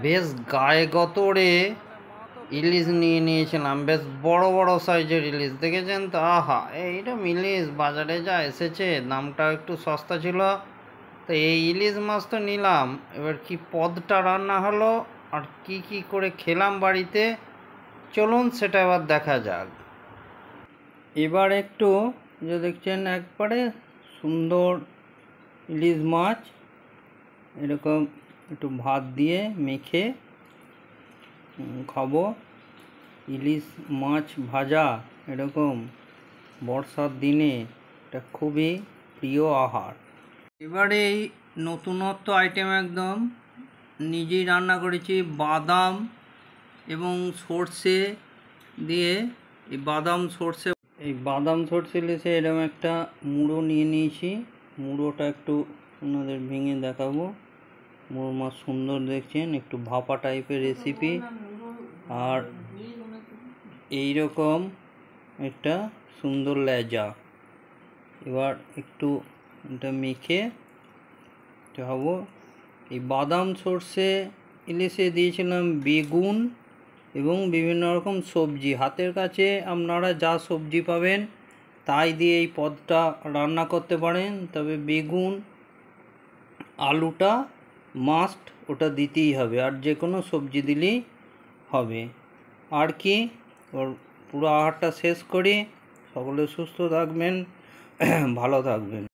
বেশ গায়ে গতরে ইলিশ নিয়ে নিয়েছিলাম, বেশ বড় বড় সাইজের ইলিশ। দেখেছেন তো? আহা, এইরকম ইলিশ বাজারে যা এসেছে, দামটা একটু সস্তা ছিল, তো এই ইলিশ মাছ তো নিলাম। এবার কি পদটা রান্না হলো আর কি কি করে খেলাম বাড়িতে, চলুন সেটা এবার দেখা যাক। এবার একটু যে দেখছেন একবারে সুন্দর ইলিশ মাছ, এরকম একটু ভাত দিয়ে মেখে খাবো। ইলিশ মাছ ভাজা এরকম বর্ষার দিনে এটা খুবই প্রিয় আহার। এবারে এই নতুনত্ব আইটেম একদম নিজেই রান্না করেছি, বাদাম এবং সর্ষে দিয়ে। এই বাদাম সর্ষে ইলিশে এরকম একটা মুড়ো নিয়ে নিয়েছি। মুড়োটা একটু আপনাদের ভেঙে দেখাবো। মুড়ো মাছ সুন্দর দেখছেন, একটু ভাপা টাইপের রেসিপি। আর এইরকম একটা সুন্দর লেজা। এবার একটু এটা মেখে খাবো। এই বাদাম সর্ষে ইলিশে দিয়েছিলাম বেগুন এবং বিভিন্ন রকম সবজি। হাতের কাছে আপনারা যা সবজি পাবেন তাই দিয়ে এই পদটা রান্না করতে পারেন, তবে বেগুন আলুটা মাস্ট, ওটা দিতেই হবে, আর যে কোনো সবজি দিলেই হবে। আর কি, ওর পুরো আহারটা শেষ করি। সকলে সুস্থ থাকবেন, ভালো থাকবেন।